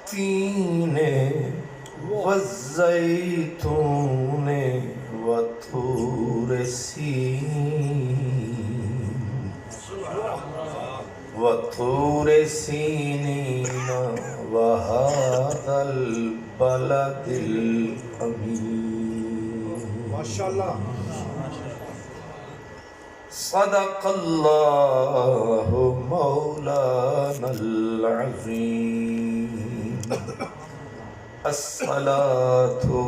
वत्तीने वज़्ज़ैतूने वतूर सीनीन वतूर सीनीन वहादल बलदिल अमीन। माशाअल्लाह। सदक़ल्लाहु मौलानल अज़ीम। अस्सलातु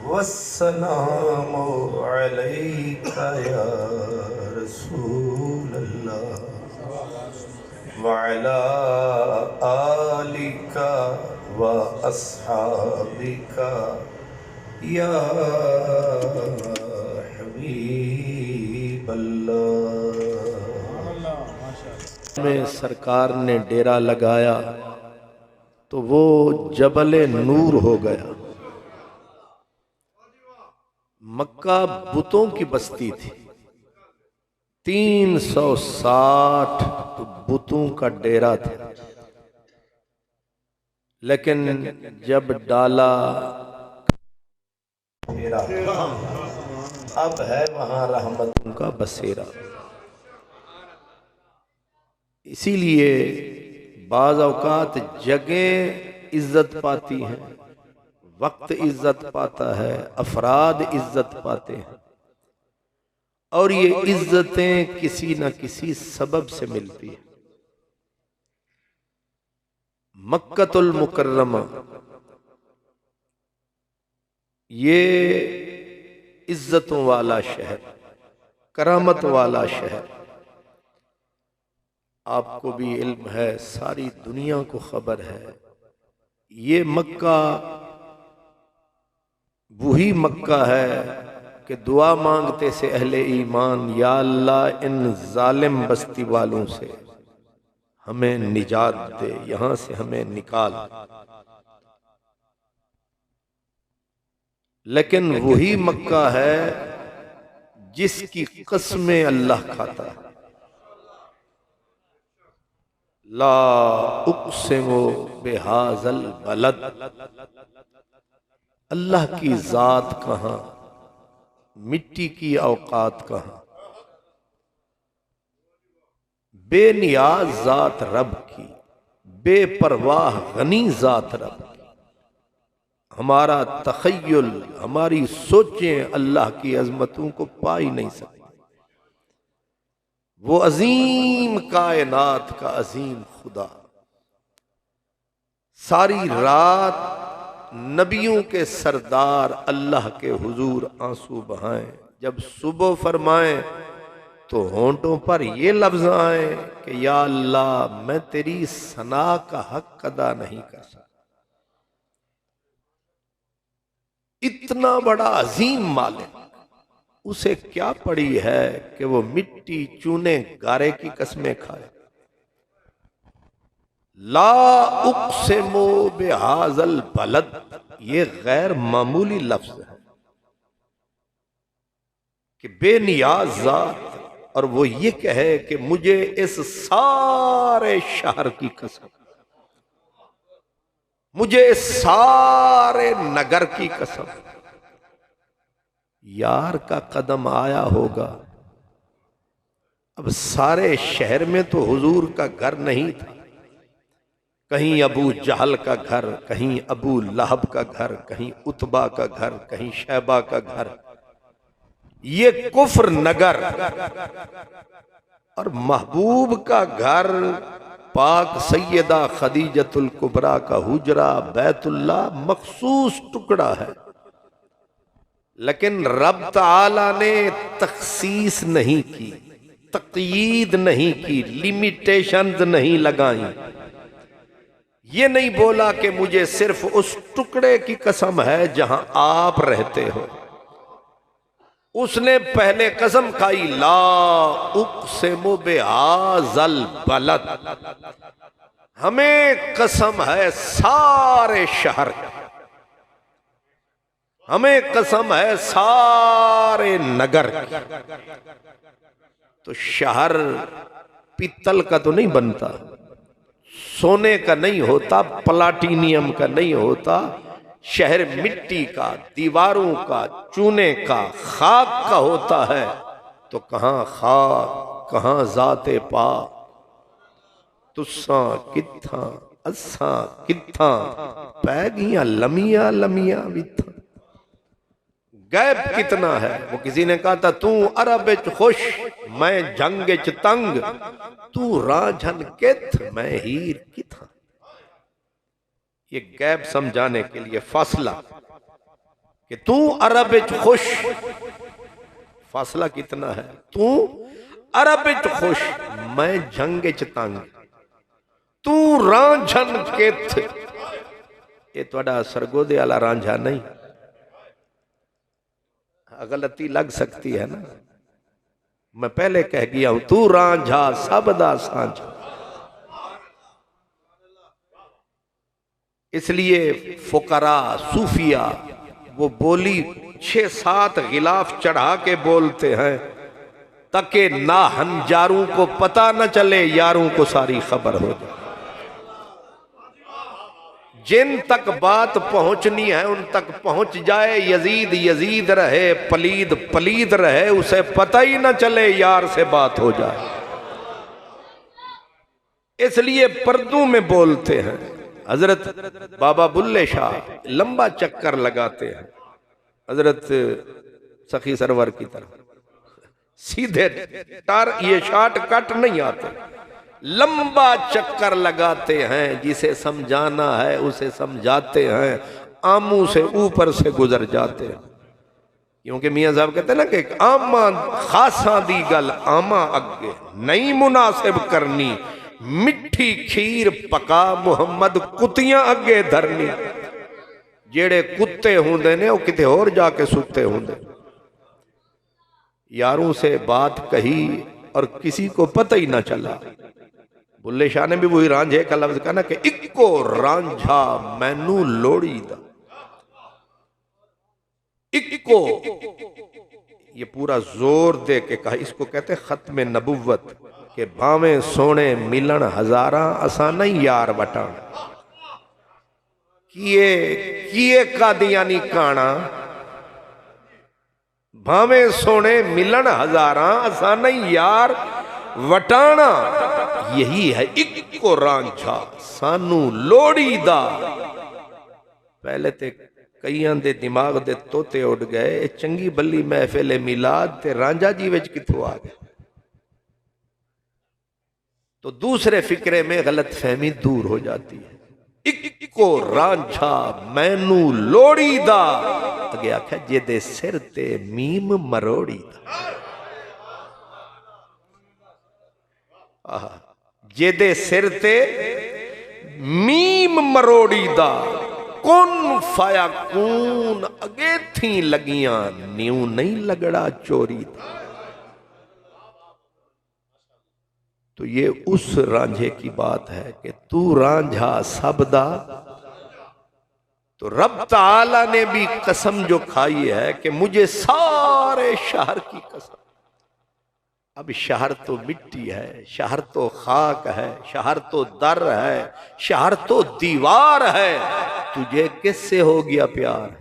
वस्सलामु अलैका या रसूलल्लाह व अला आलिका व अस्हाबिका या हबीबल्लाह। में सरकार ने डेरा लगाया तो वो जबले नूर हो गया। मक्का बुतों की बस्ती थी, 360 बुतों का डेरा था। लेकिन जब डाला अब है वहां रहमतों का बसेरा। इसीलिए बाज़ औकात जगह इज्जत पाती हैं, वक्त इज्जत पाता है, अफराद इज्जत पाते हैं, और ये इज्जतें किसी न किसी सबब से मिलती है। मक्कतुल मुकर्रमा ये इज्जतों वाला शहर, करामत वाला शहर। आपको भी इल्म है, सारी दुनिया को खबर है, ये मक्का वही मक्का है कि दुआ मांगते से अहले ईमान, या अल्लाह इन जालिम बस्ती वालों से हमें निजात दे, यहां से हमें निकाल। लेकिन वही मक्का है जिसकी कसमें अल्लाह खाता है। ला उक़सिमु बिहाज़ल बलद, अल्लाह की जात कहां, मिट्टी की औकात कहां। बेनियाज जात रब की, बेपरवाह गनी जात रब की। हमारा तखय्युल, हमारी सोचें अल्लाह की अजमतों को पा ही नहीं सकती। वो अजीम कायनात का अजीम खुदा सारी रात नबियों के सरदार अल्लाह के हुजूर आंसू बहाएं, जब सुबह फरमाएं तो होंठों पर ये लफ्ज आए कि या अल्लाह मैं तेरी सना का हक अदा नहीं कर सकता। इतना बड़ा अजीम मालिक, उसे क्या पड़ी है कि वो मिट्टी चूने गारे की कसमें खाए। ला उक़सिमु बिहाज़ल बलद, ये गैर मामूली लफ्ज है कि बेनियाज जात, और वो ये कहे कि मुझे इस सारे शहर की कसम, मुझे इस सारे नगर की कसम। यार का कदम आया होगा। अब सारे शहर में तो हुजूर का घर नहीं था, कहीं अबू जहल का घर, कहीं अबू लहब का घर, कहीं उतबा का घर, कहीं शैबा का घर। ये कुफ्र नगर और महबूब का घर, पाक सैयदा खदीजतुल कुबरा का हुजरा बैतुल्लाह मखसूस टुकड़ा है। लेकिन रब ताला ने तखसीस नहीं की, तक़यीद नहीं की, लिमिटेशंस नहीं लगाई। ये नहीं बोला कि मुझे सिर्फ उस टुकड़े की कसम है जहां आप रहते हो। उसने पहले कसम खाई, ला उक़सिमु बिहाज़ल बलद, हमें कसम है सारे शहर, हमें कसम है सारे नगर की। तो शहर पीतल का तो नहीं बनता, सोने का नहीं होता, प्लाटिनियम का नहीं होता, शहर मिट्टी का, दीवारों का, चूने का, खाक का होता है। तो कहां खाक, कहां जाते पा, तुस्सा कित्था असा कित्था, पै गईयां लमिया लमिया बिथा। गैब कितना है। वो किसी ने कहा था, तू अरब च खुश मैं जंग च तंग, तू रांझन किथ मैं हीर किथा। ये गैब समझाने के लिए फासला कि तू अरब च खुश, फासला कितना है। तू अरब च खुश मैं जंग च तंग, तू रांझन किथ। ये थोड़ा सरगोदे वाला रांझा नहीं, गलती लग सकती है ना। मैं पहले कह गया हूं, तू रांझा सबदा सांझा। इसलिए फुकरा सूफिया वो बोली 6-7 गिलाफ चढ़ा के बोलते हैं, ताकि ना हंजारों को पता न चले, यारों को सारी खबर हो जाए। जिन तक बात पहुंचनी है उन तक पहुंच जाए। यजीद यजीद रहे, पलीद पलीद रहे, उसे पता ही न चले, यार से बात हो जाए। इसलिए पर्दों में बोलते हैं। हजरत बाबा बुल्ले शाह लंबा चक्कर लगाते हैं, हजरत सखी सरवर की तरह सीधे टार, ये शार्ट कट नहीं आते, लंबा चक्कर लगाते हैं। जिसे समझाना है उसे समझाते हैं, आमू से ऊपर से गुजर जाते हैं। क्योंकि मियां साहब कहते हैं ना कि आमा खासा दी गल आमा अगे नहीं मुनासिब करनी, मिठी खीर पका मुहम्मद कुत्तियां अगे धरनी। जेड़े कुत्ते होंदे ने वो किते होर जाके सुते होंदे। यारों से बात कही और किसी को पता ही ना चला। बुल्ले शाह ने भी वही रांझे का लफ्ज कहा ना कि इक्को रांझा मैनू लोड़ी दा, इक्को, ये पूरा जोर दे के कहा। इसको कहते खत्म नबुव्वत के भावें सोने मिलन हजारा असा नहीं यार बटान। किए किए कादियानी काना, भावें सोने मिलन हजारा असा नहीं यार वटाना। यही है इक्को रांझा सानू लोड़ी दा। पहले ते कईयां दे दिमाग दे तोते उड़ गए, चंगी बल्ली महफिल मिलाद ते रांझा जी विच किथों आ गए। तो दूसरे फिक्रे में गलत फहमी दूर हो जाती है। इक्को रांझा मैनू लोड़ी दा, अगे आख्या जेदे सिर ते मीम मरोड़ी दा। जेदे सिर ते मीम मरोड़ी दा, कुन फाया कून अगे थी लगियां, न्यू नहीं लगड़ा चोरी दा। तो ये उस रांझे की बात है कि तू रांझा सबदा। तो रब ताला ने भी कसम जो खाई है कि मुझे सारे शहर की कसम। अब शहर तो मिट्टी है, शहर तो खाक है, शहर तो दर है, शहर तो दीवार है, तुझे किससे हो गया प्यार?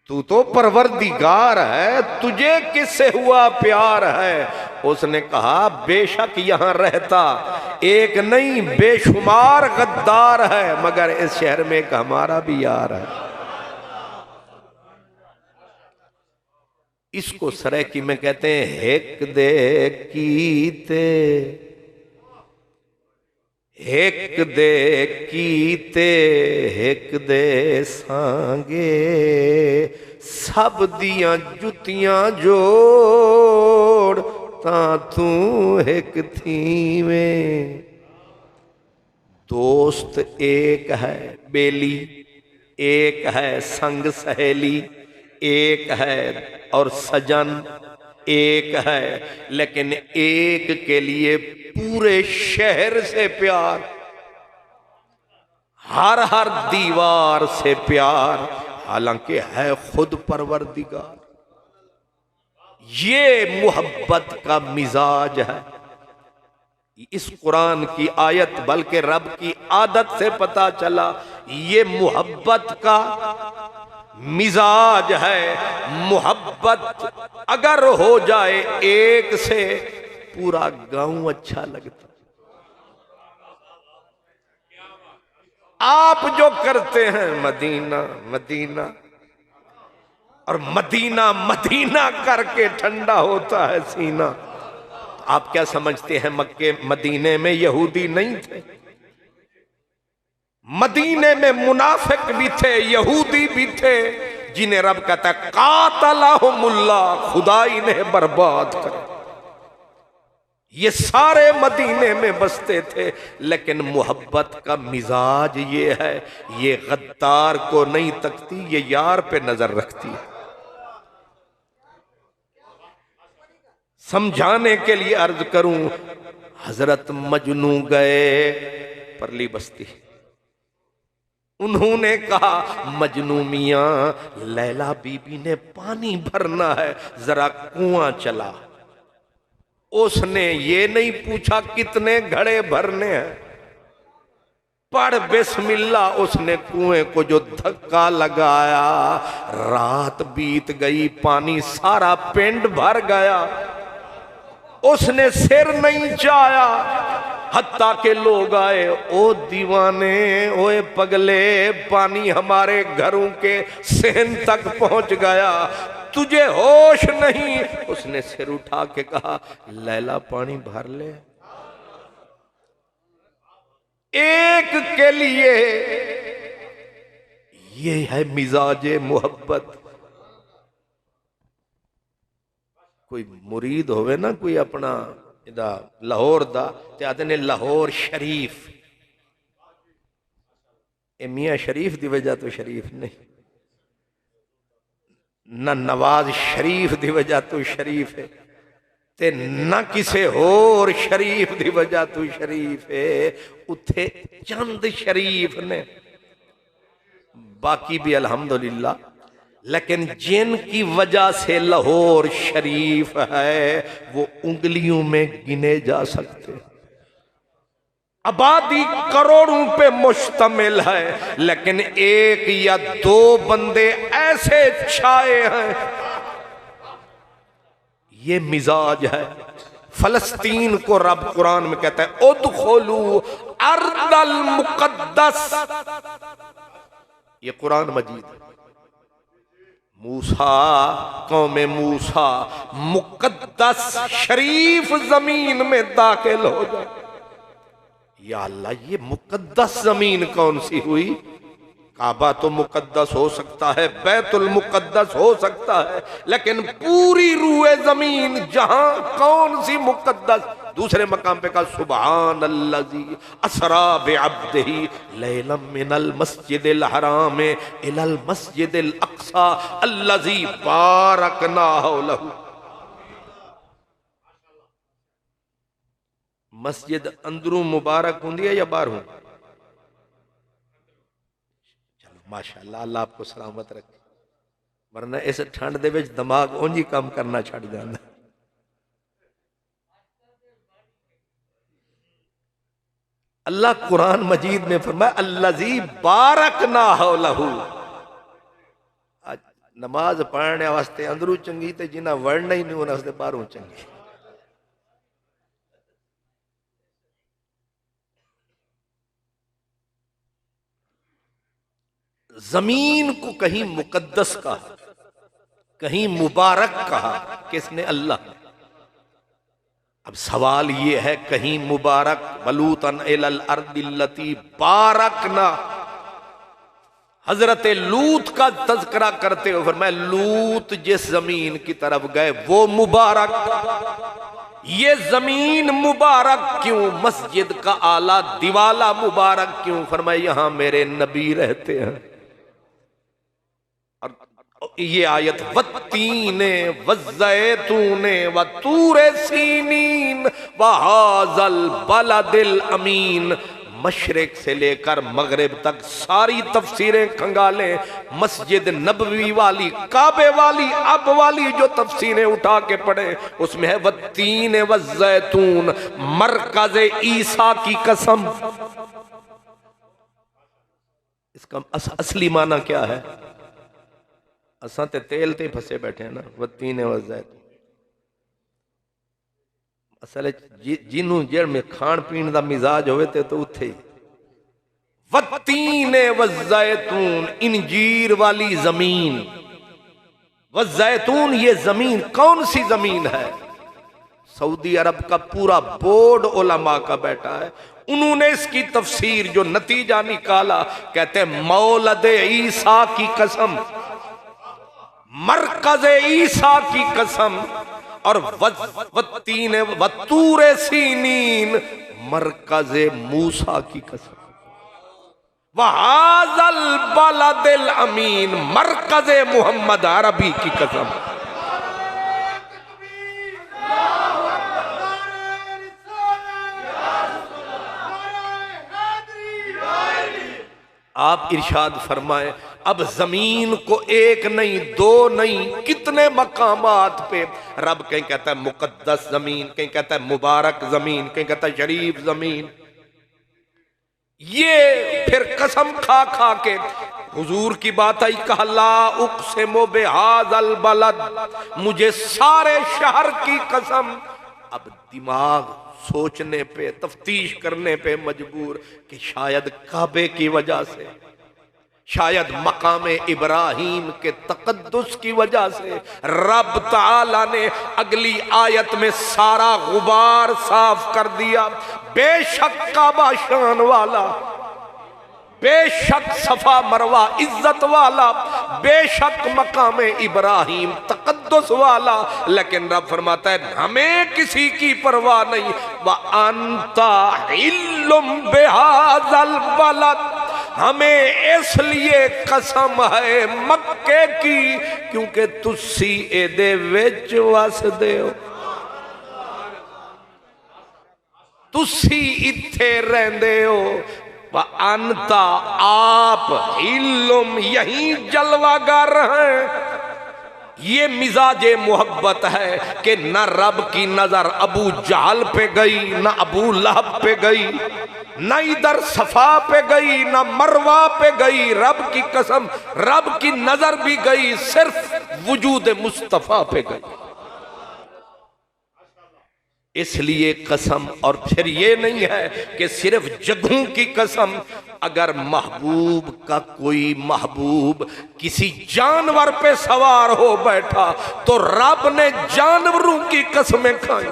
तू तो परवरदिगार है, तुझे किससे हुआ प्यार है? उसने कहा बेशक यहां रहता एक नहीं बेशुमार गद्दार है, मगर इस शहर में एक हमारा भी यार है। इसको सरायकी में कहते हैं हेक दे कीते, हेक दे कीते हेक दे सांगे, सब दियां जुतियां जोड़ ता तू हेक थीवें। दोस्त एक है बेली, एक है संग सहेली, एक है और सजन एक है, लेकिन एक के लिए पूरे शहर से प्यार, हर हर दीवार से प्यार, हालांकि है खुद परवरदिगार। ये मोहब्बत का मिजाज है, इस कुरान की आयत बल्कि रब की आदत से पता चला ये मोहब्बत का मिजाज है। मोहब्बत अगर हो जाए एक से पूरा गांव अच्छा लगता। आप जो करते हैं मदीना मदीना और मदीना मदीना करके ठंडा होता है सीना। आप क्या समझते हैं मक्के मदीने में यहूदी नहीं थे? मदीने में मुनाफिक भी थे, यहूदी भी थे, जिन्हें रब कहता कातलाहुमुल्लाह, खुदा इन्हें बर्बाद करे। ये सारे मदीने में बसते थे, लेकिन मोहब्बत का मिजाज ये है, ये गद्दार को नहीं तकती, ये यार पे नजर रखती है। समझाने के लिए अर्ज करूं, हजरत मजनू गए परली बस्ती। उन्होंने कहा मजनू मियां लैला बीबी ने पानी भरना है, जरा कुआं चला। उसने ये नहीं पूछा कितने घड़े भरने हैं, पढ़ बिस्मिल्लाह। उसने कुएं को जो धक्का लगाया, रात बीत गई, पानी सारा पिंड भर गया। उसने सिर नहीं चाया, हत्ता के लोग आए, ओ दीवाने, ओए पगले, पानी हमारे घरों के सहन तक पहुंच गया, तुझे होश नहीं। उसने सिर उठा के कहा लैला पानी भर ले। एक के लिए ये है मिजाजे मोहब्बत। कोई मुरीद होवे ना, कोई अपना इदा लाहौर दा, ते आते ने लाहौर शरीफ। ए मियां शरीफ दी वजह तो शरीफ नहीं, ना नवाज शरीफ दी वजह तो शरीफ है, ते ना किसे होर शरीफ दी वजह तो शरीफ है। उथे चंद शरीफ ने, बाकी भी अल्हम्दुलिल्लाह। लेकिन जिनकी वजह से लाहौर शरीफ है वो उंगलियों में गिने जा सकते। आबादी करोड़ों पे मुश्तमिल है, लेकिन एक या दो बंदे ऐसे छाए हैं, ये मिजाज है। फलस्तीन को रब कुरान में कहता है उदखुलू अर्दल मुकद्दस, ये कुरान मजीद है। मूसा, कौमे मूसा मुकद्दस शरीफ जमीन में दाखिल हो जाए। या अल्लाह, ये मुकद्दस जमीन कौन सी हुई? काबा तो मुकद्दस हो सकता है, बैतुल मुकद्दस हो सकता है, लेकिन पूरी रूए जमीन जहां कौन सी मुकद्दस? दूसरे मकाम पे कहा सुबहान अल्लज़ी असरा बिअब्दिही लैलम मिनल मस्जिदिल हराम इलल मस्जिदिल अक्सा अल्लज़ी बारकना हौलहू। मस्जिद अंदरों मुबारक होंदी है या बाहरों? चलो माशाअल्लाह, अल्लाह आपको सलामत रखे, वरना इस ठंड दे विच दिमाग उंज ही काम करना छड़ जांदा। अल्लाह कुरान मजीद में फरमाया अल्लज़ी बारकना हौलहू। आज नमाज पढ़ने वास्ते अंदरू चंगी, ते जिन्हें वड़ना ही नहीं होना वास्ते बाहरों चंगी। जमीन को कहीं मुकद्दस कहा, कहीं मुबारक कहा, किसने? अल्लाह। अब सवाल ये है, कहीं मुबारक बलूतन इलल अर्दिल्लती बारकना, हजरत लूत का तज़किरा करते हो फरमाया लूत जिस जमीन की तरफ गए वो मुबारक। ये जमीन मुबारक क्यों? मस्जिद का आला दिवाला मुबारक क्यों? फरमाया यहां मेरे नबी रहते हैं। ये आयत वत्तीने वज़ैतूने व तूरे सीनीन व हाज़ल बलदिल अमीन मशरिक से लेकर मगरिब तक सारी तफसीरें खंगालें, मस्जिद नबवी वाली, काबे वाली, अब वाली जो तफसीरें उठा के पढ़े, उसमें है वत्तीन व जैतून, मरकज ईसा की कसम। इसका असली माना क्या है? असा ते तेल ते फंसे बैठे हैं ना, वत्तीन व जैतून। असल जिन्हों जेड़ में खान पीन का मिजाज होवे तो उथे ही वत्तीन व जैतून, इंजीर वाली जमीन। व जैतून, ये जमीन कौन सी जमीन है? सऊदी अरब का पूरा बोर्ड उलमा का बैठा है, उन्होंने इसकी तफसीर जो नतीजा निकाला, कहते हैं मौलद ईसा की कसम, मरकज ईसा की कसम, और वत्तीन वतूर सीनीन, मरकज मूसा की कसम, वहाजल बलदिल अमीन, मरकज मोहम्मद अरबी की कसम। आप इरशाद फरमाए, अब जमीन को एक नहीं, दो नहीं, कितने मकामात पे रब कहीं कहता है मुकद्दस जमीन, कहीं कहता है मुबारक जमीन, कहीं कहता है शरीफ जमीन। ये फिर कसम खा खा के हुजूर की बात आई, कहा ला उक़सिमु बिहाज़ल बलद, मुझे सारे शहर की कसम। अब दिमाग सोचने पे, तफ्तीश करने पे मजबूर कि शायद काबे की वजह से, शायद मकाम इब्राहिम के तकद्दुस की वजह से रब ताला ने अगली आयत में सारा गुबार साफ कर दिया। बेशक काबा शान वाला, बेशक सफा मरवा इज्जत वाला, बेशक मकाम इब्राहिम तकद्दुस वाला, लेकिन रब फरमाता है हमें किसी की परवाह नहीं। व अंता इल्लुम बिहाज़ल बलद, हमें इसलिए कसम है मक्के की क्योंकि तुसी एदे विच वसदे हो, तुसी इत्थे रहंदे हो। व अंता, आप, इल्लुम, यही जलवागर हैं। ये मिजाजे मोहब्बत है कि न रब की नजर अबू जहल पे गई, न अबू लहब पे गई, न इधर सफा पे गई, न मरवा पे गई। रब की कसम, रब की नजर भी गई, सिर्फ वजूद मुस्तफा पे गई। इसलिए कसम। और फिर ये नहीं है कि सिर्फ जगहों की कसम, अगर महबूब का कोई महबूब किसी जानवर पे सवार हो बैठा तो रब ने जानवरों की कसमें खाई।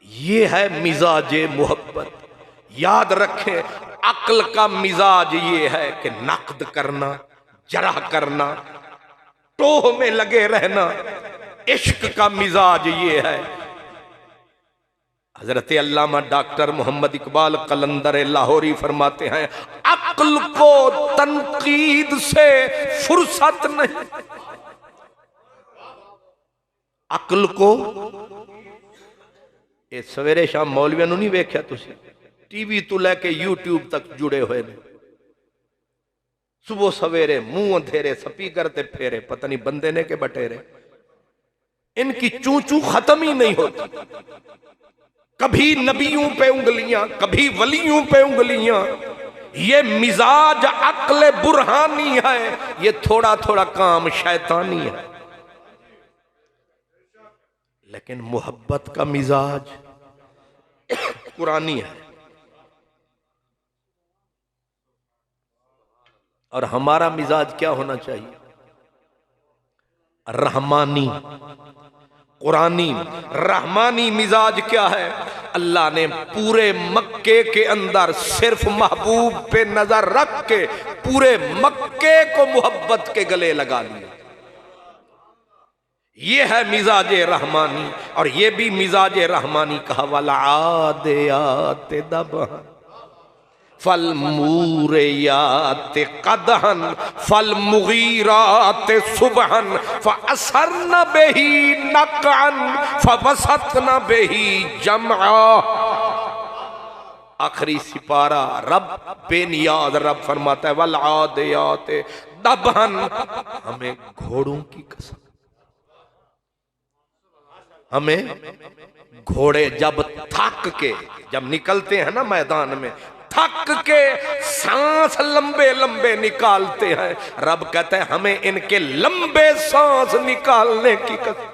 ये है मिजाजे मोहब्बत। याद रखें, अक्ल का मिजाज ये है कि नक्द करना, जरह करना, टोह में लगे रहना। इश्क का मिजाज ये है। हजरत अल्लामा डॉक्टर मोहम्मद इकबाल कलंदर लाहौरी फरमाते हैं, अक्ल को तनकीद से फुर्सत नहीं। अक्ल को ये सवेरे शाम मौलवियों नहीं वेख्या तुसी, टीवी तो लैके यूट्यूब तक जुड़े हुए ने। सुबह सवेरे मुंह अंधेरे, स्पीकर ते फेरे, पता नहीं बंदे ने के बटेरे। इनकी चू चू खत्म ही नहीं होती। कभी नबियों पे उंगलियां, कभी वलियों पे उंगलियां। ये मिजाज अक्ल बुरहानी है, ये थोड़ा थोड़ा काम शैतानी है। लेकिन मोहब्बत का मिजाज कुरानी है। और हमारा मिजाज क्या होना चाहिए? रहमानी, कुरानी। रहमानी मिजाज क्या है? अल्लाह ने पूरे मक्के के अंदर सिर्फ महबूब पे नजर रख के पूरे मक्के को मोहब्बत के गले लगा लिया। ये है मिजाज रहमानी। और ये भी मिजाज रहमानी कहा वाला आदे आते दबहन फल मूरियात कदहन फल मुगीरात सुबहन फअसरन बिही नक़अन फवसतन बिही जमआ। आखिरी सिपारा रब बेनियाज रब फरमाता है वल आदियात दबहन, हमें घोड़ों की कसम, हमें घोड़े जब थक के जब निकलते हैं ना मैदान में, थक के सांस लंबे लंबे निकालते हैं, रब कहते हैं हमें इनके लंबे सांस निकालने की कसम।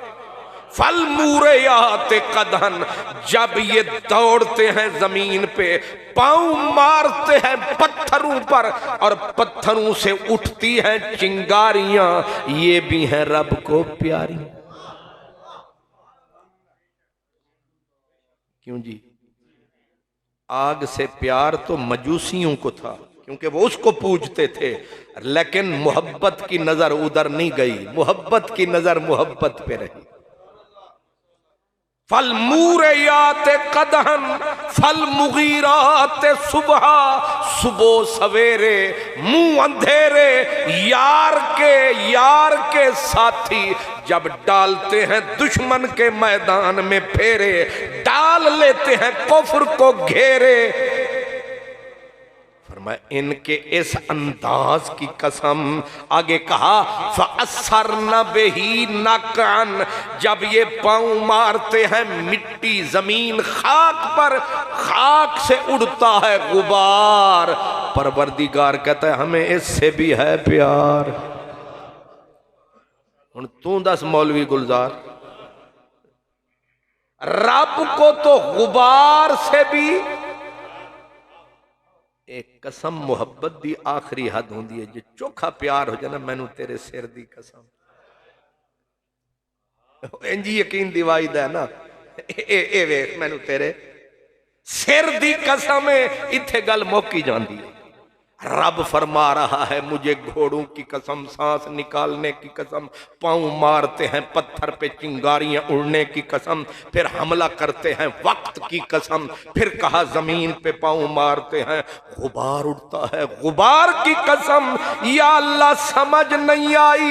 फल मूरयात कदहन, जब ये दौड़ते हैं जमीन पे, पांव मारते हैं पत्थरों पर और पत्थरों से उठती हैं चिंगारियां, ये भी हैं रब को प्यारी। क्यों जी? आग से प्यार तो मजूसियों को था क्योंकि वो उसको पूजते थे, लेकिन मोहब्बत की नजर उधर नहीं गई, मोहब्बत की नजर मोहब्बत पे रही। फल मूरयात कदहन फल मुगीरात सुबह, सुबह सवेरे मुंह अंधेरे, यार के साथी जब डालते हैं दुश्मन के मैदान में फेरे, डाल लेते हैं कुफ्र को घेरे। फरमाया इनके इस अंदाज की कसम, आगे कहा फअसरना बिही नकअन, जब ये पांव मारते हैं मिट्टी जमीन खाक पर, खाक से उड़ता है गुबार। परवरदिगार कहता है हमें इससे भी है प्यार। हुण तू दस मौलवी गुलजार, रब को तो गुबार से भी एक कसम मुहब्बत दी आखिरी हद होंदी है, जो चोखा प्यार हो जाए ना, मैनू तेरे सिर दी कसम, इंजी यकीन दिवाई दा ना, ए वेख मैनू तेरे सिर दी कसम है, इत्थे गल मुक्की जांदी है। रब फरमा रहा है मुझे घोड़ों की कसम, सांस निकालने की कसम, पांव मारते हैं पत्थर पे चिंगारियां उड़ने की कसम, फिर हमला करते हैं वक्त की कसम, फिर कहा जमीन पे पांव मारते हैं गुबार उड़ता है, गुबार की कसम। या अल्लाह समझ नहीं आई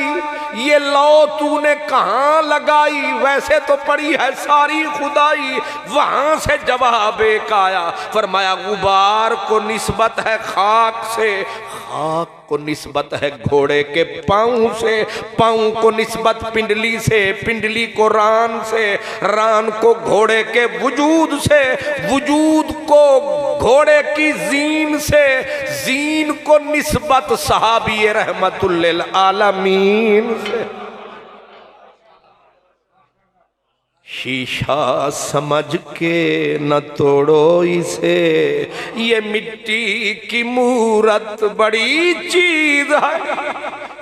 ये लौ तूने कहां लगाई, वैसे तो पड़ी है सारी खुदाई। वहां से जवाब एक आया, फरमाया गुबार को निस्बत है खाक से, खाक को निस्बत है घोड़े के पांव से, पांव को निस्बत पिंडली से, पिंडली को रान से, रान को घोड़े के वजूद से, वजूद को घोड़े की जीन से, जीन को निस्बत सहाबी रहमतुल लिल आलमीन से। शीशा समझ के न तोड़ो इसे, ये मिट्टी की मूरत बड़ी चीज है,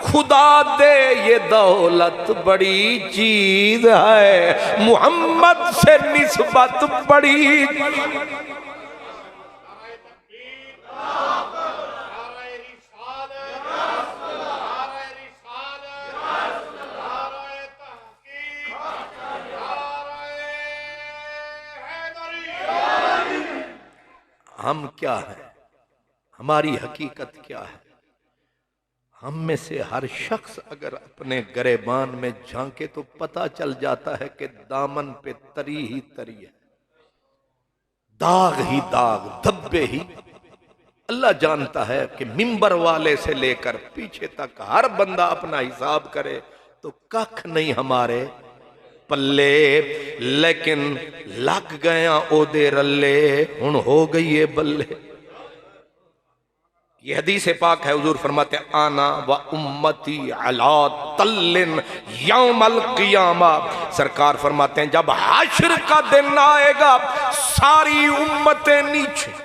खुदा दे ये दौलत बड़ी चीज है, मोहम्मद से निस्बत बड़ी। हम क्या हैं, हमारी हकीकत क्या है? हम में से हर शख्स अगर अपने गरेबान में झांके तो पता चल जाता है कि दामन पे तरी ही तरी है, दाग ही दाग, धब्बे ही। अल्लाह जानता है कि मिंबर वाले से लेकर पीछे तक हर बंदा अपना हिसाब करे तो कख नहीं हमारे पल्ले, लेकिन लग गया ओदे रल्ले, हुण हो गई है बल्ले। ये हदीस पाक है, हुजूर फरमाते हैं आना व उम्मती अला तल्लिन यौमल क़ियामा। सरकार फरमाते हैं जब हश्र का दिन आएगा सारी उम्मतें नीचे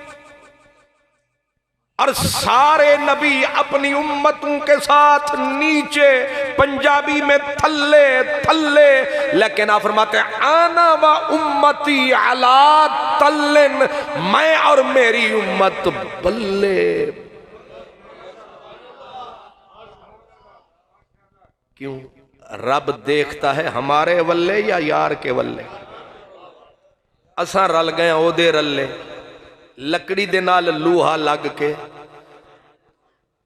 और सारे नबी अपनी उम्मतों के साथ नीचे, पंजाबी में थल्ले थल्ले, लेकिन आप फरमाते हैं आना व उम्मती अला तल्लिन, मैं और मेरी उम्मत बल्ले। क्यों? रब देखता है हमारे वल्ले या यार के वल्ले। असा रल गए ओदे रल्ले, लकड़ी दे नाल लूहा लग के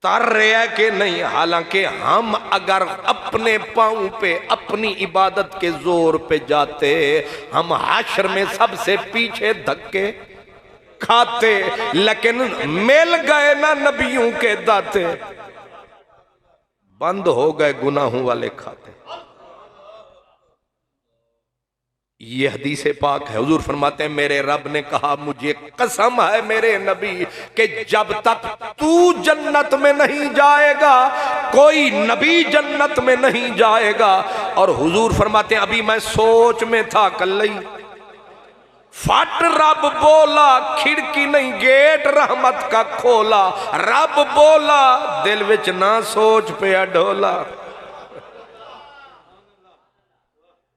तर रहा कि नहीं। हालांकि हम अगर अपने पांव पे अपनी इबादत के जोर पे जाते, हम हाशर में सबसे पीछे धक्के खाते, लेकिन मिल गए ना नबियों के दाते, बंद हो गए गुनाहों वाले खाते। ये हदीस पाक है। हुजूर फरमाते हैं मेरे रब ने कहा मुझे कसम है मेरे नबी कि जब तक तू जन्नत में नहीं जाएगा कोई नबी जन्नत में नहीं जाएगा। और हुजूर फरमाते हैं अभी मैं सोच में था कल ही फट रब बोला, खिड़की नहीं गेट रहमत का खोला, रब बोला दिल विच ना सोच पे ढोला।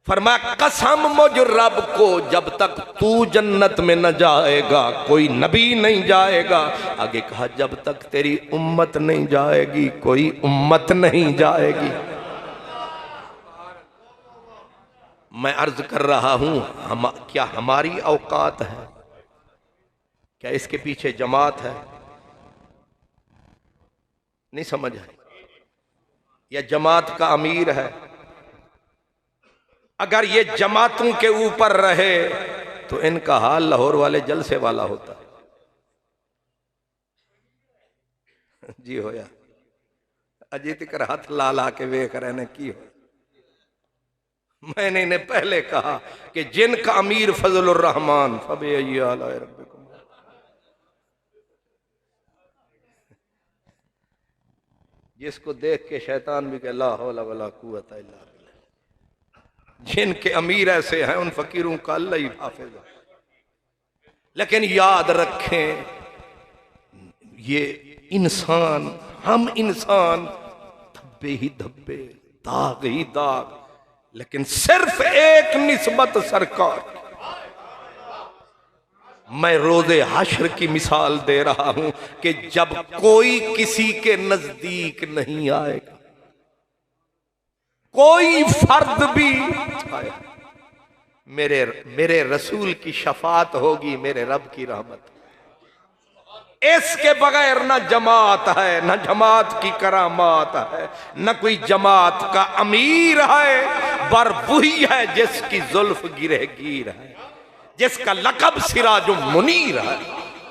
फरमाया कसम मुझ रब को जब तक तू जन्नत में न जाएगा कोई नबी नहीं जाएगा। आगे कहा जब तक तेरी उम्मत नहीं जाएगी कोई उम्मत नहीं जाएगी। मैं अर्ज कर रहा हूं क्या हमारी औकात है? क्या इसके पीछे जमात है? नहीं समझ है? या जमात का अमीर है? अगर ये जमातों के ऊपर रहे तो इनका हाल लाहौर वाले जलसे वाला होता जी होया। अजीत कर हाथ ला ला के वेख रहे ने की हो। मैंने इन्हें पहले कहा कि जिनका अमीर फजलुर रहमान फबे रब्बिकुम, जिसको देख के शैतान भी कह ला हौला वला कुव्वता इल्ला बिल्लाह। जिनके अमीर ऐसे हैं उन फकीरों का अल्लाह ही हाफिज है। लेकिन याद रखें ये इंसान, हम इंसान धब्बे ही धब्बे, दाग ही दाग, लेकिन सिर्फ एक निस्बत सरकार। मैं रोजे हश्र की मिसाल दे रहा हूं कि जब कोई किसी के नजदीक नहीं आएगा, कोई फर्द भी आएगा, मेरे रसूल की शफात होगी, मेरे रब की रहमत। इसके बगैर ना जमात है, ना जमात की करामात है, न कोई जमात का अमीर है, बर वही है जिसकी जुल्फ गिरे गिर है, जिसका लकब सिराज मुनीर है,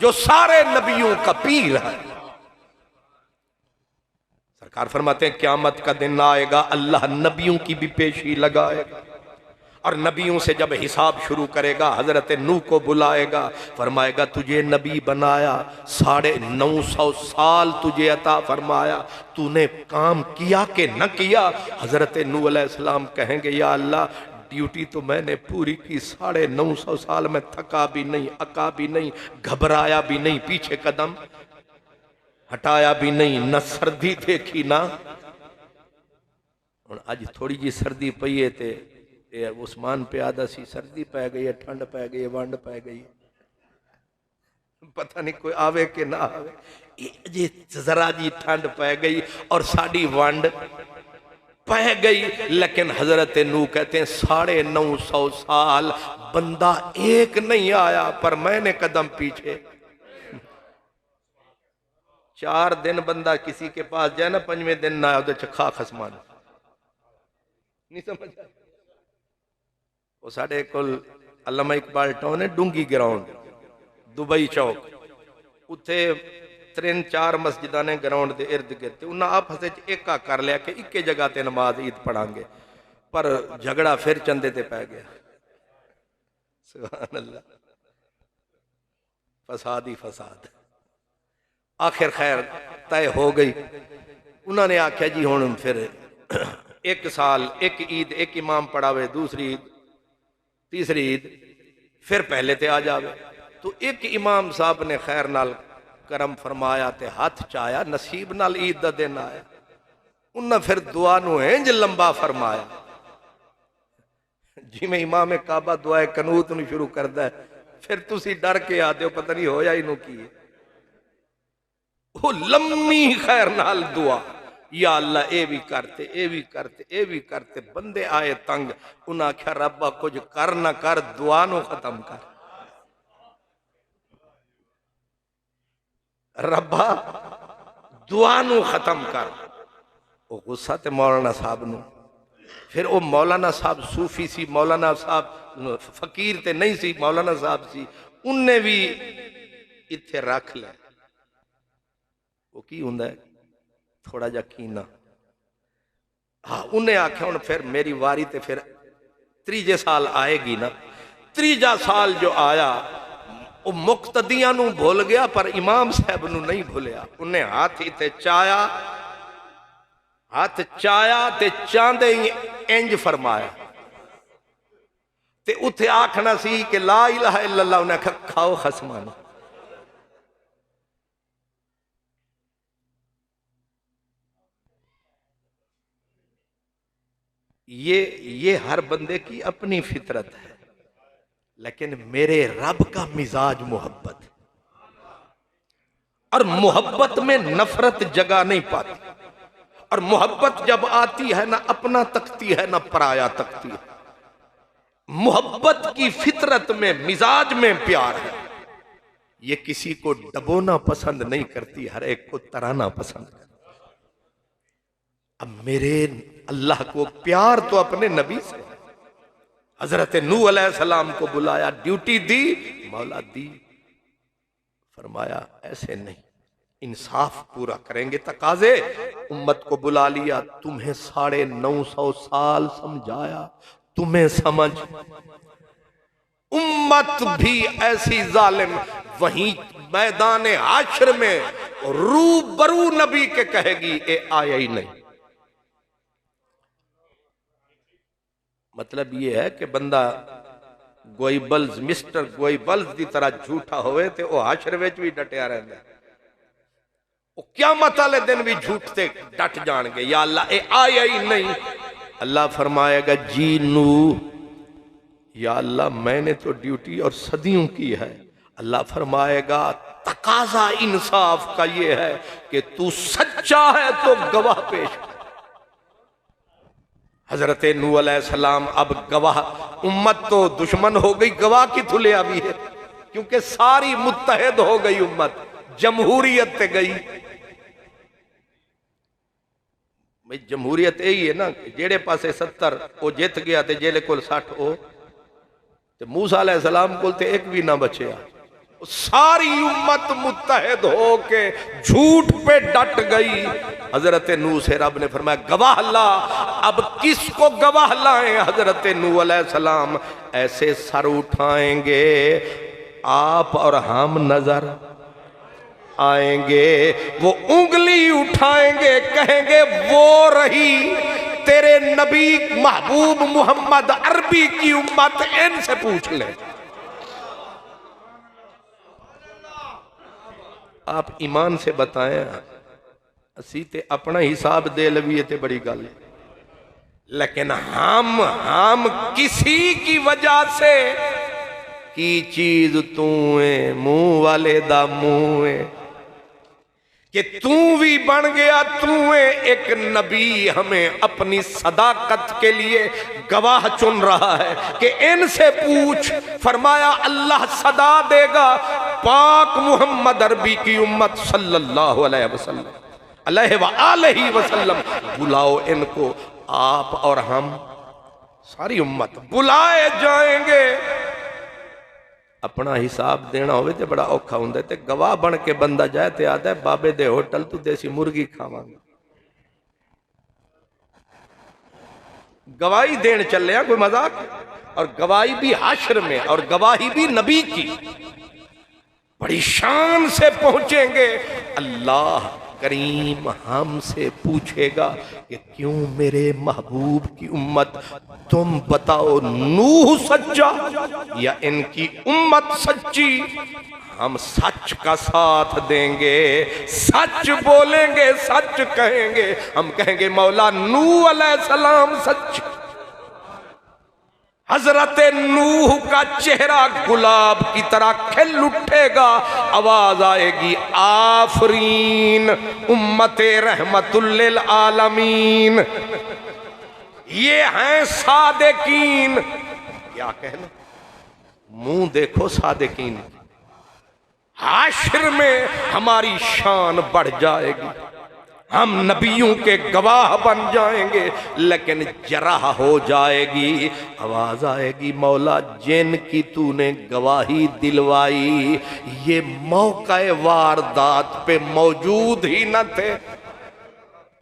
जो सारे नबियों का पीर है। सरकार फरमाते हैं क़यामत का दिन आएगा अल्लाह नबियों की भी पेशी लगाएगा और नबियों से जब हिसाब शुरू करेगा हजरत नूह को बुलाएगा, फरमाएगा तुझे नबी बनाया, 950 साल तुझे अता फरमाया, तूने काम किया कि न किया? हजरत नूह अलैहिस्सलाम कहेंगे या अल्लाह ड्यूटी तो मैंने पूरी की, 950 साल में थका भी नहीं, अका भी नहीं, घबराया भी नहीं, पीछे कदम हटाया भी नहीं, न सर्दी देखी ना। और आज थोड़ी जी सर्दी पई है ते उस्मान पे आदा सी सर्दी पै गई है, ठंड पै गई है, वंड पै गई, पता नहीं कोई आवे कि ना आवे। जी जरा जी ठंड पै गई और साड़ी वंड पै गई। लेकिन हजरत नूह कहते हैं 950 साल बंदा एक नहीं आया, पर मैंने कदम पीछे। 4 दिन बंदा किसी के पास जाए ना, 5वें दिन ना आया खा खसमान नहीं समझ। वो साढ़े कोल अल्लामा इकबाल टाउन है, डूंगी ग्राउंड दुबई चौक, उत्थे 3-4 मस्जिदा ने ग्राउंड के इर्द गिर्द। उन्हें आपस एक कर लिया कि एक जगह ते नमाज ईद पढ़ांगे, पर झगड़ा फिर चंदे ते पै गया। सुभान अल्लाह, फसाद ही फसाद। आखिर खैर तय हो गई। उन्होंने आख्या जी हुण फिर एक साल एक ईद एक इमाम पढ़ावे, दूसरी ईद तीसरी ईद फिर पहले ते आ जावे। तो एक इमाम साहब ने खैर नाल करम फरमाया ते हाथ चाया, नसीब नाल ईद दा दिन आया। उन्हें फिर दुआ नूं इंज लंबा फरमाया जिवें इमाम काबा दुआए कनूत नूं शुरू करदा है, फिर तुसी डर के आते हो पता नहीं होया इनू की है। वो लम्मी खैर नाल दुआ, या अल्लाह ए भी करते, ए भी करते, ए भी करते। बंदे आए तंग, उन्हें आख्या रब्बा कुछ कर ना कर, दुआ नूं खत्म कर, रब्बा दुआ नूं खत्म कर। वो गुस्सा ते मौलाना साहब नूं। फिर वो मौलाना साहब सूफी सी, मौलाना साहब फकीर ते नहीं सी, मौलाना साहब सी, उनने भी इत्थे रख ले, वो की हुंदा है थोड़ा जा कीना। हाँ उन्हें आख्या हुण फिर मेरी वारी ते फिर त्रीजे साल आएगी ना। त्रीजा साल जो आया वो मुक्तदियां नू भुल गया पर इमाम साहब नू नहीं भुलिया। उन्हें हाथ इत्थे चाया, हाथ चाया ते चांदे ही इंज फरमाया ते उथे आखना सी कि ला इलाहा इल्लल्लाह, उन्हें आखा खाओ खसमा नू। ये हर बंदे की अपनी फितरत है, लेकिन मेरे रब का मिजाज मोहब्बत, और मोहब्बत में नफरत जगह नहीं पाती। और मोहब्बत जब आती है ना अपना तकती है ना पराया तकती है। मोहब्बत की फितरत में मिजाज में प्यार है। ये किसी को डबोना पसंद नहीं करती, हर एक को तराना पसंद करती। अब मेरे अल्लाह को प्यार तो अपने नबी से। हजरत नूह अलैहिस्सलाम को बुलाया, ड्यूटी दी, मौला दी, फरमाया ऐसे नहीं, इंसाफ पूरा करेंगे तकाजे। उम्मत को बुला लिया, तुम्हें 950 साल समझाया, तुम्हें समझ। उम्मत भी ऐसी जालिम वहीं मैदान हाशर में रूबरू नबी के कहेगी ए आया ही नहीं। मतलब ये है कि बंदा गोइबल्स मिस्टर गोइबल्स की तरह झूठा होवे ते वो हाशर विच भी डटिया रहता है। वो क़यामत वाले दिन भी झूठ से डट जाएंगे, या अल्लाह ए आया ही नहीं। अल्लाह फरमाएगा जी नू, या अल्लाह मैंने तो ड्यूटी और सदियों की है। अल्लाह फरमाएगा तकाजा इंसाफ का ये है कि तू सच्चा है तो गवाह पेश कर। हजरत नूह अलैहिस्सलाम अब गवाह, उम्मत तो दुश्मन हो गई, गवाह की थुले अभी है, क्योंकि सारी मुत्तहद हो गई उम्मत, जमहूरियत पे गई। भाई जमहूरियत यही है ना, जेड़े पासे 70 वो जित गया ते जेले कोल 60 हो, ते मूसा अलैहिस्सलाम कोल ते एक भी ना बचया। सारी उम्मत मुत्तहद होके झूठ पे डट गई। हजरत नूह से रब ने फरमाया गवाह ला। अब किसको गवाह लाएं? हजरत नूह अलैहिस्सलाम ऐसे सर उठाएंगे आप और हम नजर आएंगे, वो उंगली उठाएंगे कहेंगे वो रही तेरे नबी महबूब मोहम्मद अरबी की उम्मत, इनसे पूछ ले। आप ईमान से बताएं, असी ते अपना हिसाब दे लवीए ते बड़ी गल है, लेकिन हम किसी की वजह से की चीज तू है मुंह वाले दा मुंह है कि तू भी बन गया, तू है एक नबी हमें अपनी सदाकत के लिए गवाह चुन रहा है कि इनसे पूछ। फरमाया अल्लाह सदा देगा पाक मोहम्मद अरबी की उम्मत सल्लल्लाहु अलैहि वसल्लम, बुलाओ इनको। आप और हम सारी उम्मत बुलाए जाएंगे। अपना हिसाब देना होवे ते बड़ा औखा हुंदा है, ते गवाह बन के बंदा जाए ते आता है बाबे दे होटल तू देसी मुर्गी खावांगे। गवाही देन चले कोई मजाक? और गवाही भी हाशर में, और गवाही भी नबी की, बड़ी शान से पहुंचेंगे। अल्लाह करीम हमसे पूछेगा कि क्यों मेरे महबूब की उम्मत, तुम बताओ नूह सच्चा या इनकी उम्मत सच्ची? हम सच का साथ देंगे, सच बोलेंगे, सच कहेंगे। हम कहेंगे मौला नूह अलैहिस्सलाम सच। हजरत नूह का चेहरा गुलाब की तरह खिल उठेगा, आवाज आएगी आफरीन उम्मते रहमतुल लिल आलमीन, ये हैं सादिकीन। क्या कहना, मुंह देखो सादिकीन, हाशर में हमारी शान बढ़ जाएगी। हम नबियों के गवाह बन जाएंगे, लेकिन जराह हो जाएगी, आवाज आएगी मौला जिनकी तूने गवाही दिलवाई ये मौका वारदात पे मौजूद ही न थे,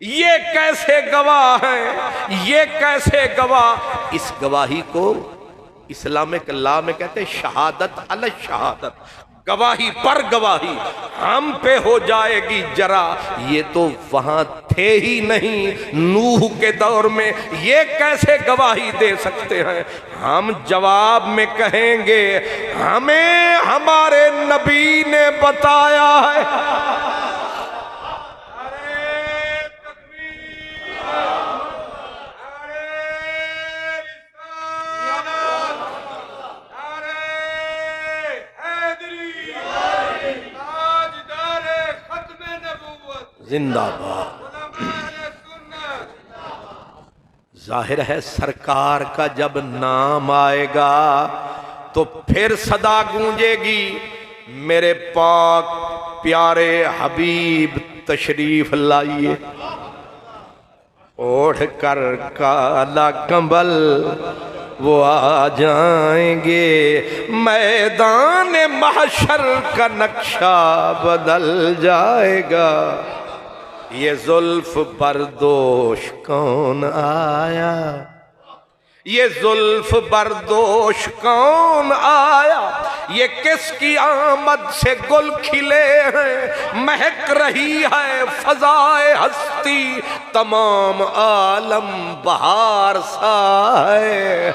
ये कैसे गवाह हैं, ये कैसे गवाह। इस गवाही को इस्लामिक लॉ में कहते हैं शहादत अल शहादत, गवाही पर गवाही हम पे हो जाएगी जरा। ये तो वहां थे ही नहीं नूह के दौर में, ये कैसे गवाही दे सकते हैं। हम जवाब में कहेंगे हमें हमारे नबी ने बताया है। जिंदाबाद। जाहिर है सरकार का जब नाम आएगा तो फिर सदा गूंजेगी मेरे पाक प्यारे हबीब तशरीफ लाइए। ओढ़ कर काला कंबल वो आ जाएंगे, मैदान महशर का नक्शा बदल जाएगा। ये जुल्फ बरदोश कौन आया, ये जुल्फ बरदोश कौन आया, ये किसकी आमद से गुल खिले हैं, महक रही है फजाए हस्ती, तमाम आलम बहार सा है।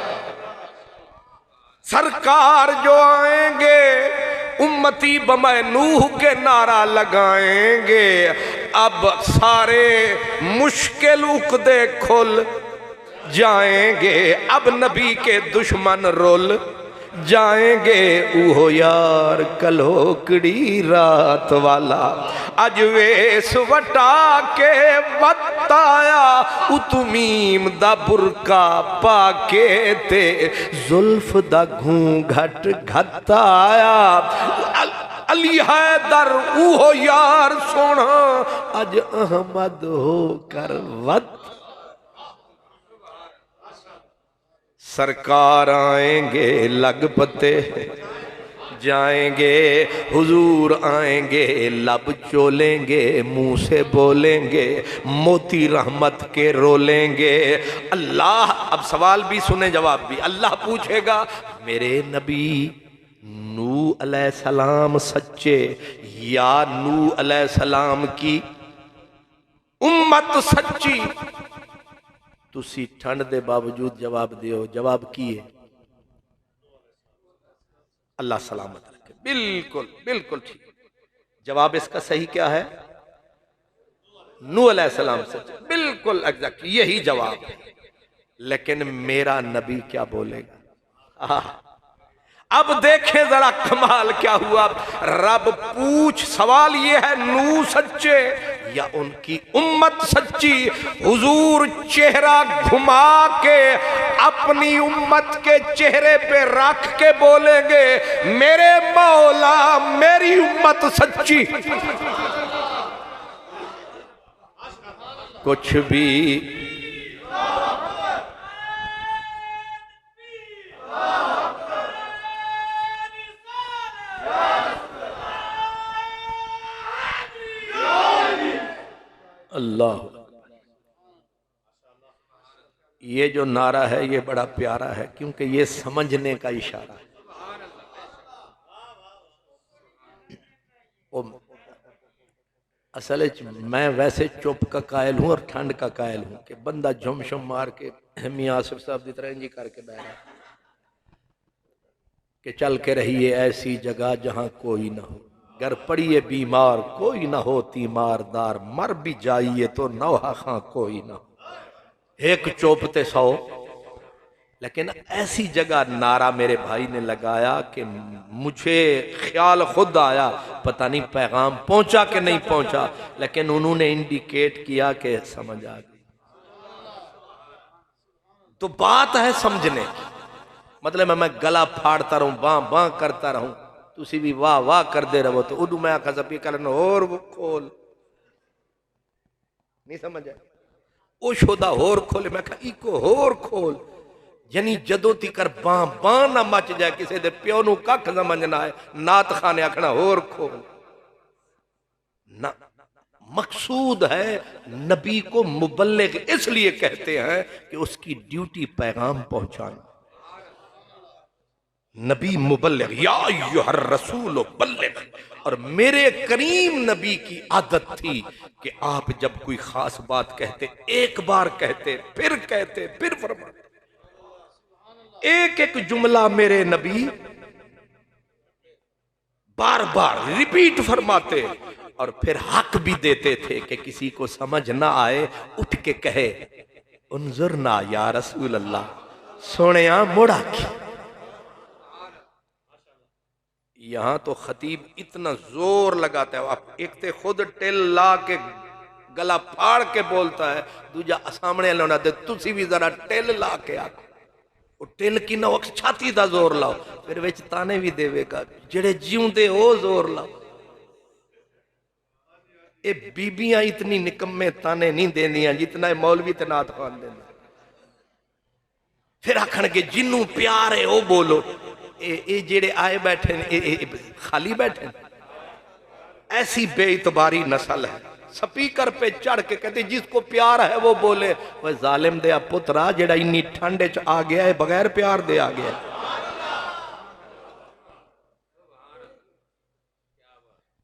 सरकार जो आएंगे उम्मती बमै नूह के नारा लगाएंगे, अब सारे मुश्किल उकदे खुल जाएंगे, अब नबी के दुश्मन रोल जाएंगे। ऊहो यार कलोकड़ी रात वाला अज वेस वटा के बताया, उतमीम दा बुरका पाके ते जुल्फ दा घूंघट घताया। अली हैदर ऊहो यार सोना अज अहमद हो कर वत। सरकार आएंगे लग पते जाएंगे, हुजूर आएंगे लब चोलेंगे, मुंह से बोलेंगे, मोती रहमत के रोलेंगे। अल्लाह, अब सवाल भी सुने जवाब भी, अल्लाह पूछेगा मेरे नबी नूह अलैहिस्सलाम सच्चे या नूह अलैहिस्सलाम की उम्मत सच्ची? तुसी ठंड दे बावजूद जवाब दियो, जवाब की है? अल्लाह सलामत रखे। बिल्कुल बिल्कुल ठीक। जवाब इसका सही क्या है? नूह अलैहिस्सलाम से, बिल्कुल एग्जैक्ट यही जवाब है। लेकिन मेरा नबी क्या बोलेगा? अब देखें जरा कमाल क्या हुआ। रब पूछ, सवाल ये है नूह सच्चे या उनकी उम्मत सच्ची? हुजूर चेहरा घुमा के अपनी उम्मत के चेहरे पे रख के बोलेंगे मेरे मौला मेरी उम्मत सच्ची। कुछ भी अल्लाह, ये जो नारा है ये बड़ा प्यारा है क्योंकि ये समझने का इशारा है। असल मैं वैसे चुप का कायल हूं और ठंड का कायल हूं कि बंदा झुम शुम मार के मियां आसिफ साहब की तरह जी करके बैठ रहा कि चल के रहिए ऐसी जगह जहां कोई ना हो, घर पड़िए बीमार कोई ना हो तीमारदार, मर भी जाइए तो नौहा खां कोई ना हो, एक चोपते 100। लेकिन ऐसी जगह नारा मेरे भाई ने लगाया कि मुझे ख्याल खुद आया, पता नहीं पैगाम पहुंचा कि नहीं पहुंचा, लेकिन उन्होंने इंडिकेट किया कि समझ आ गई। तो बात है समझने की। मतलब मैं गला फाड़ता रहूं, बां बां करता रहूं, तुसी भी वाह वाह करते रहो, तो उदू मैं आखा सपी करन और वो खोल। नहीं समझ आया। ਉਹ ਸ਼ੋਦਾ ਹੋਰ ਖੋਲੇ, ਮੈਂ ਕਿਹਾ ਇੱਕੋ ਹੋਰ ਖੋਲ, ਯਾਨੀ ਜਦੋਂ ਤੀਕਰ ਬਾਂ ਨਾ ਮੱਚ ਜਾਏ, ਕਿਸੇ ਦੇ ਪਿਓ ਨੂੰ ਕੱਖ ਸਮਝ ਨਾ ਆਏ, ਨਾਤ ਖਾਨੇ ਆਖਣਾ ਹੋਰ खोल ना। मकसूद है नबी को मुबल्लिग इसलिए कहते हैं कि उसकी ड्यूटी पैगाम पहुंचाना। नबी मुबल्लिग, या अय्युहर रसूल बल्लिग। और मेरे करीम नबी की आदत थी कि आप जब कोई खास बात कहते, एक बार कहते, फिर फरमाते। एक एक जुमला मेरे नबी बार बार रिपीट फरमाते और फिर हक भी देते थे कि किसी को समझ ना आए उठ के कहे, उन्जुर ना या रसूल अल्लाह, सोनिया मुड़ा की। यहां तो खतीब इतना जोर लगाता है, आप एक ते खुद टिल ला के गला फाड़ के बोलता है, दूजा सामने लाना दे, तुसी भी जरा टिल ला के आखो। वो टिल की ना छाती का जोर लाओ, फिर विच ताने भी देवेगा, जेड़े जीउंदे ओ जोर लाओ। ये बीबियां इतनी निकम्मे ताने नहीं देंदियां जितना मौलवी ते नात खान देंदे। फिर आखण के जिन्नू प्यार है वो बोलो। ये जेड़े आए बैठे खाली बैठे, ऐसी बेइतबारी नस्ल है। स्पीकर पे चढ़ के कहते जिसको प्यार है वो बोले। वह जालिम दे पुत्रा जेड़ा इन्नी ठंड च आ गया है, बगैर प्यार दे आ गया।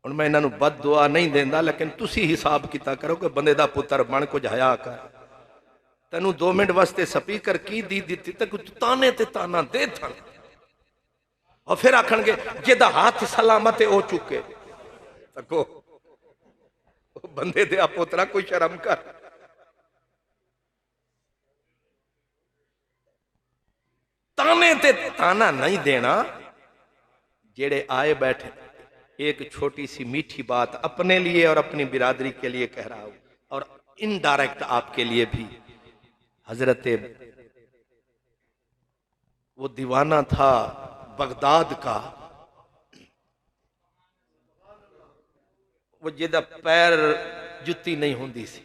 हुण मैं इन्हां नूं बद दुआ नहीं देंदा, लेकिन तुसी हिसाब किता करो कि बंदे दा पुत्र बन कुछ हया कर। तेनू 2 मिनट वास्ते स्पीकर की दी दित्ती ते कुछ ताने ते ताना दे था, और फिर आखणगे जेदा हाथ सलामत है ओ चुके। तको बंदे दे पुत्रा कोई शर्म कर। ताने ते ताना नहीं देना। जेड़े आए बैठे, एक छोटी सी मीठी बात अपने लिए और अपनी बिरादरी के लिए कह रहा हूं, और इनडायरेक्ट आपके लिए भी। हजरत वो दीवाना था बगदाद का, वो जिदा पैर जुत्ती नहीं होंदी सी,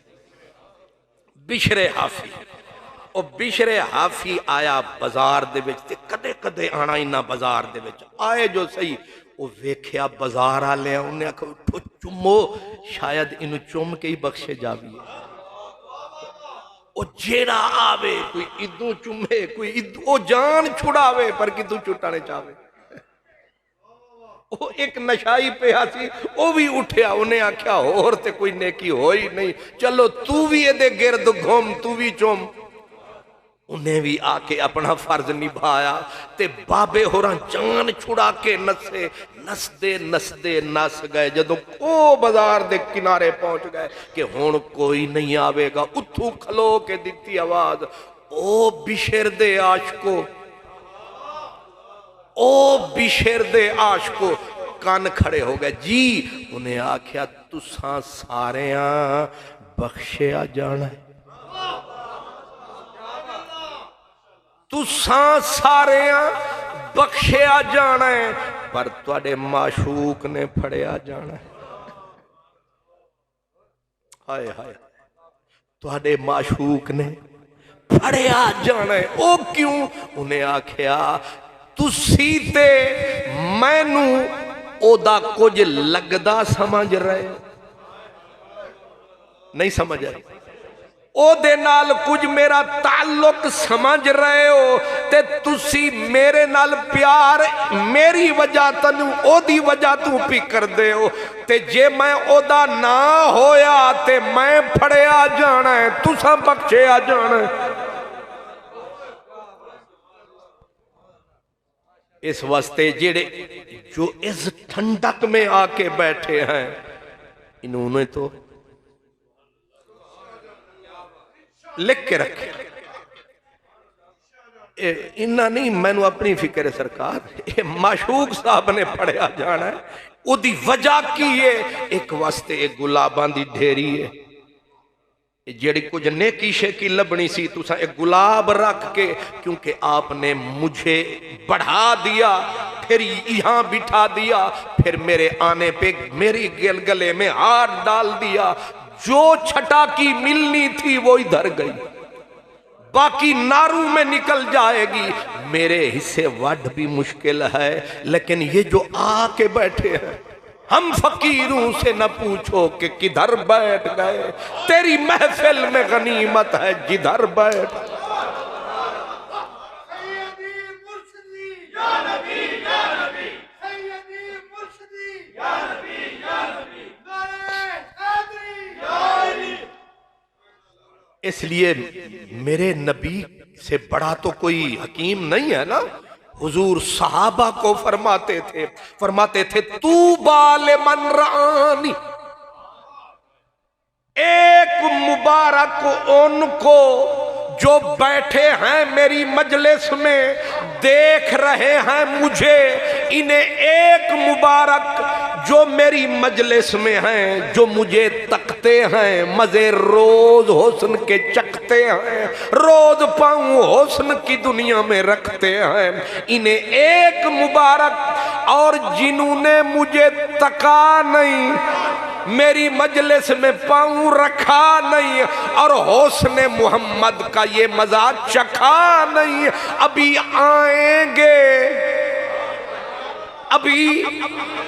बिशरे हाफी। और बिशरे हाफी आया बाजार दे विच, ते कदे कदे आना इन्ना बाजार दे विच आए जो सही। वो वेख्या बाजार आले, उन्हें आखो उठो चुमो, शायद इनू चुम के ही बख्शे जावी। वो जेड़ा आवे कोई इदू चुमे, कोई इदू, वो जान छुड़ावे पर किदू छुटाने चाहे। वो एक नशाई पे सी, वो भी उठया, उन्हें आख्या होर ते कोई नेकी हो ही नहीं, चलो तू भी ये गिरद घुम, तू भी चुम। उन्हें भी आके अपना फर्ज निभाया, ते बाबे होरां जान छुड़ा के नसे, नसदे नसदे नस गए। जदों ओ बाजार दे किनारे पहुंच गए कि हुण कोई नहीं आवेगा, उथू खलो के दिती आवाज, ओ बिशर दे आशको, ओ बिशर दे आशको। कान खड़े हो गए जी। उन्हें आख्या तुसां सारेयां बख्शिया जाना है, तुसां सारेयां बख्शिया जाना है, पर तुहाडे माशूक ने फड़िया जाना है। हाय हाय, तुहाडे माशूक ने फड़िया जाना है। ओ क्यों? उन्हें आख्या तुसी ते मैनू ओदा कुछ लगदा समझ रहे हो, नहीं समझ आई। ओदे नाल कुछ मेरा ताल्लुक समझ रहे हो, ते तुसी मेरे नाल प्यार मेरी वजह तनु ओदी वजह तू पी कर दे हो, ते जे मैं ओदा ना होया ते मैं फड़िया जाना है, तुसा बख्शिया जाना है। इस वास्ते जेड़े जो इस ठंडक में आके बैठे हैं, इन्होंने तो लिख के रखे। इन्ना नहीं मैनू अपनी फिक्र है सरकार, ये माशूक साहब ने फड़िया जाना है, उदी वजह की है। एक वास्ते एक गुलाबां दी ढेरी है, जेड़ी कुछ नेकी शेकी लबनी सी, तुसा एक गुलाब रख के, क्योंकि आपने मुझे बढ़ा दिया, फिर यहां बिठा दिया, फिर मेरे आने पे मेरी गले में हाथ डाल दिया। जो छटा की मिलनी थी वो इधर गई, बाकी नारू में निकल जाएगी। मेरे हिस्से वड भी मुश्किल है, लेकिन ये जो आके बैठे हैं, हम फकीरों से न पूछो कि किधर बैठ गए, तेरी महफिल में गनीमत है जिधर बैठ। इसलिए मेरे नबी से बड़ा तो कोई हकीम नहीं है ना। हुजूर सहाबा को फरमाते थे तू बाले मन रानी, एक मुबारक उनको जो बैठे हैं मेरी मजलिस में, देख रहे हैं मुझे, इन्हें एक मुबारक जो मेरी मजलिस में हैं, जो मुझे तकते हैं, मजे रोज हुस्न के चखते हैं, रोज पाऊं हुस्न की दुनिया में रखते हैं, इन्हें एक मुबारक। और जिन्होंने मुझे तका नहीं, मेरी मजलिस में पाऊं रखा नहीं, और हुस्न मोहम्मद का ये मजा चखा नहीं, अभी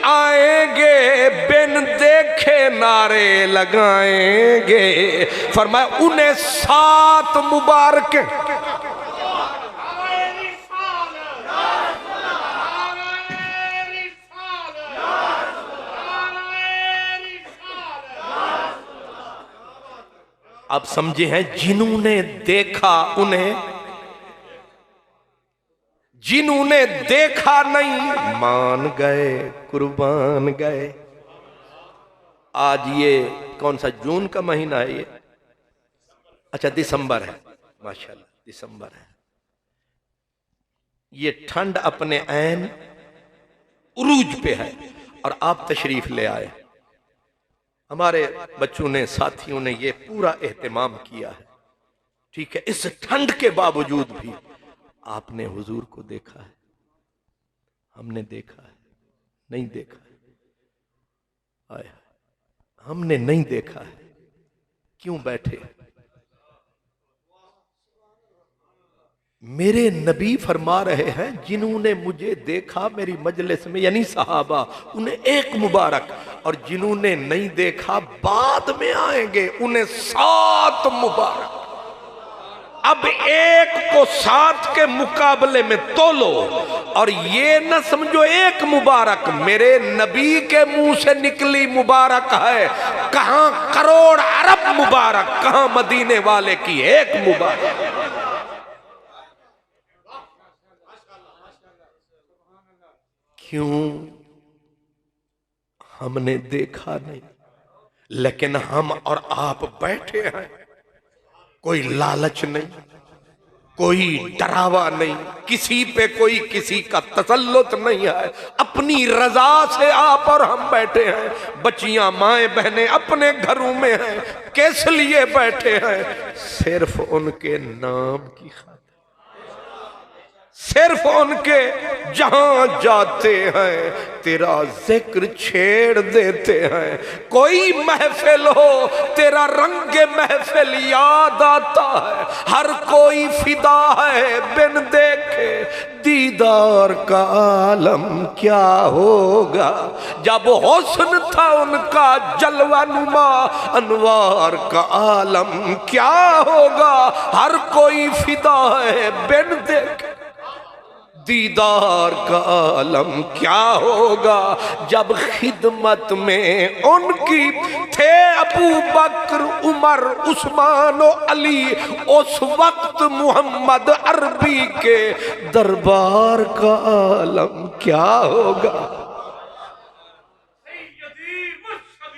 आएंगे बिन देखे नारे लगाएंगे। फरमाया उन्हें 7 मुबारक। अब समझे हैं, जिन्होंने देखा उन्हें, जिन्होंने देखा नहीं मान गए, कुर्बान गए। आज ये कौन सा जून का महीना है ये? अच्छा दिसंबर है, माशाल्लाह दिसंबर है। ये ठंड अपने ऐन उरूज पे है और आप तशरीफ ले आए। हमारे बच्चों ने, साथियों ने ये पूरा एहतमाम किया है, ठीक है। इस ठंड के बावजूद भी आपने हुजूर को देखा है, हमने देखा है, नहीं देखा है, आया हमने नहीं देखा है, क्यों बैठे? मेरे नबी फरमा रहे हैं जिन्होंने मुझे देखा मेरी मजलिस में, यानी सहाबा, उन्हें एक मुबारक, और जिन्होंने नहीं देखा बाद में आएंगे उन्हें 7 मुबारक। अब एक को 7 के मुकाबले में तोलो, और ये न समझो एक मुबारक मेरे नबी के मुंह से निकली मुबारक है, कहां करोड़ अरब मुबारक, कहां मदीने वाले की एक मुबारक। क्यों? हमने देखा नहीं, लेकिन हम और आप बैठे हैं, कोई लालच नहीं, कोई डरावा नहीं, किसी पे कोई किसी का तसल्लुत नहीं है, अपनी रजा से आप और हम बैठे हैं। बच्चियां, माएं, बहनें अपने घरों में हैं, किस लिए बैठे हैं? सिर्फ उनके नाम की खातिर, सिर्फ उनके जहां जाते हैं तेरा जिक्र छेड़ देते हैं। कोई महफिल हो तेरा रंग महफिल याद आता है, हर कोई फिदा है बिन देखे दीदार का आलम क्या होगा। जब हुस्न था उनका जलवा नुमा अनवार का आलम क्या होगा, हर कोई फिदा है बिन देखे दीदार का आलम क्या होगा। जब खिदमत में उनकी थे अबू बकर, उमर, उस्मान और अली, उस वक्त मोहम्मद अरबी के दरबार का आलम क्या होगा।